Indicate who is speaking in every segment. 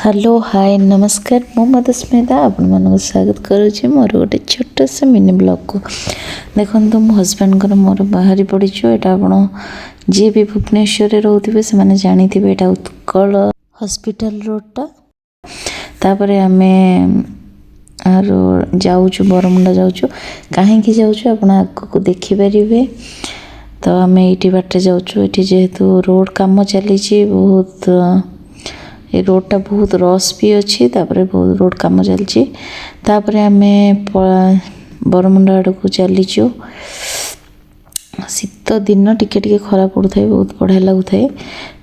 Speaker 1: Hello hi नमस्कार मु मधुस्मिता आपण मानक स्वागत करुँच मोर गोटे छोट सा मिनी ब्लॉग को देखो मो हजबैंड मोर बाहरी पड़ीचु यहाँ आप जी भी भुवनेश्वर रोथे से मैंने जानी थे यहाँ उत्कल हॉस्पिटल रोडटा तापर आम जाऊँ बरमुंडा जाऊँ कहीं जाऊँ आप आग देखिपारे तो आम ये बाटे जाऊँ ये जेहेतु रोड काम चली बहुत ये रोडटा बहुत रस भी अच्छी तापर बहुत रोड काम चलची तापर आम बरमुंडा आड़ को चलीचु शीत दिन टिके टिके खरा पड़ुए बहुत बढ़िया लगुए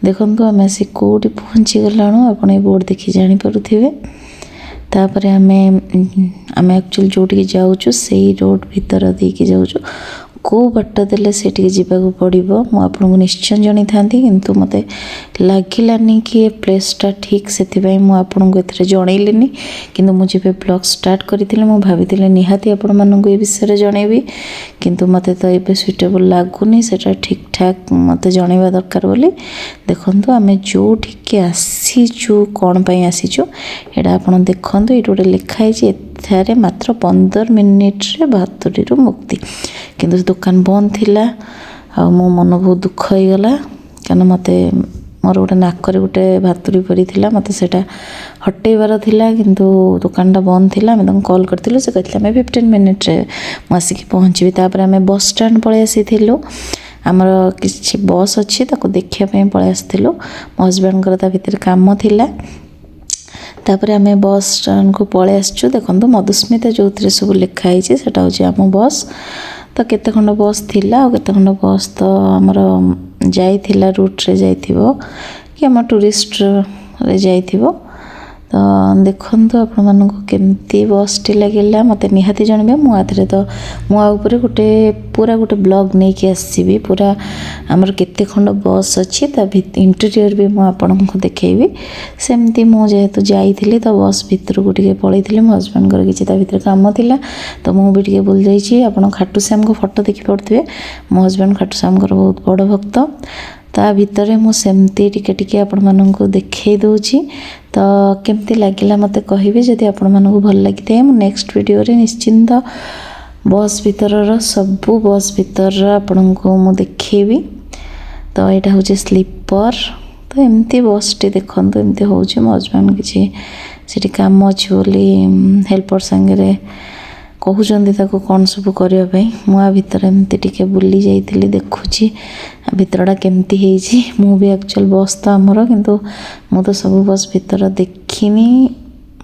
Speaker 1: देखो आम आसी कौटी पहुँची गलाणु आप बोर्ड देखी जानीपे तापर आम एक्चुअली जो जाऊँ से रोड भीतर देकी जाऊँ को बाट देले से जावाक पड़ो मुझे निश्चय जनी था किंतु मत लगिलानी कि प्लेसटा ठीक से मुझे जनइली किंतु मुझे ब्लॉग स्टार्ट करी भाई निहाती आपण मानक ये विषय जनइबी किंतु मत तो ये सुइटेबल लगुनि से ठीक ठाक मत जनइबा दरकार बोली देखो आम जो ठीक आसीचु कौन पाई आसीचु एटा आपण देखो ये गोटे लिखाई एथारे मात्र 15 मिनिट्रे 72 मुक्ति किंतु दुकान बंद थिला आ मो मन बहुत दुख हो गला कारण मते मोर गोटे नाक गोटे भातुरी पड़ी थिला मते सेटा हटेबार थिला किंतु दुकानटा बंद थिला आम कॉल करथिलु से कहथिले आम 15 मिनिट रे आसिक पहुँचबी तापर आम बस स्टैंड पळै आसीथिलु आमर किछि बस अच्छी ताको देखिया पई पळै आसीथिलु मो हस्बैंड ता भीतर काम थिला तापर आम बस स्टैंड को पळै आसछु देखंतु मधुस्मिता जो सब लिखाई सेटा होछि आम बस तो केते खंड बस थिला और केते खंड बस तो आमर जाइथिला रूट रे जाइथिबो कि आम टूरिस्ट रे जाइथिबो तो देखंतु आपण मानको केमती बस टी लागिला मते निहाती जनबे मु आथरे तो मु आ ऊपर गोटे पूरा गोटे ब्लॉग नै कि आसीबी पूरा आमर केते खंड बस अछि ता इंटीरियर भी मु आपनको देखैबी सेमती मु जेहेतु जाइथिली तो बस भीतर को टिके पळैथिली मो हस्बैंड कर किछि ता भीतर काम थिला तो मु भी टिके बोल जाइछि आपण खाटू श्याम को फोटो देखि पड़थिबे मो हस्बैंड खाटू श्याम कर बहुत बड़ भक्त ता भितर मु सेमती टिके टिके आपण माननको देखै दउछि तो केमती लागिला मते कहिबे जदि आपण माननको भल लागिते मु नेक्स्ट वीडियो रे निश्चिंत बस भीतर सबु बस भीतर आपनको मु देखैबी तो एटा होचे स्लीपर तो एमती बस टी देखंतु एमती होचे मो हस्बैंड किछि सेठी काम अछि बोली हेल्पर संगे रे कहउचंदी ताको कोन सब करिया पई मु आ भीतर एमती टिके बुली जाइतिली देखुची आ भीतरडा केमती हेची मु भी एक्चुअल बस तो हमर किंतु मु तो सब बस भीतर देखिनी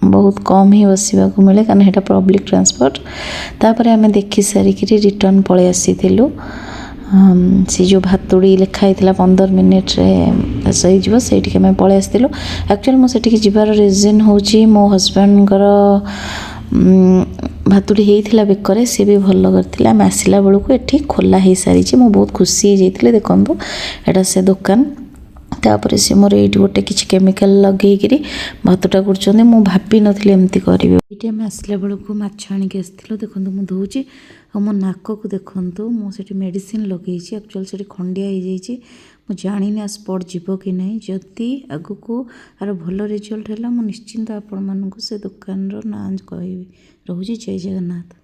Speaker 1: बहुत कम ही बसवा को मिले कारण हेटा पब्लिक ट्रांसपोर्ट तापर आम देखि सारिकी रिटर्न पळै आसीथिलु से जो भातुड़ी लिखाई 15 मिनिट रे सहीजो से आम पळै आसीथिलु एक्चुअली मो सेठी जिबार रीजन होची मो हस्बैंड भातुड़ी होता बेकर सी भी भल करते आम आसला बेलू ये खोला हो सारी मु बहुत खुशी हो जाती देखो एटा से दुकान तापर से मोर ये गोटे किसी केमिकल लगे भातटा कर भाभी नी एमती करेंगे ये आम आसला बेलू माछ आणिक आसलु देखो मुझे धोची और मो नाक को देखूँ मुझे मेडिसिन लगे एक्चुअल से खंडिया हो जाए मुझे जानी आ स्पॉट जीव कि नहीं जदि आग को आर भल रिजल्ट है निश्चिंत आपण मानक से दुकान ना कह रोचे जय जगन्नाथ।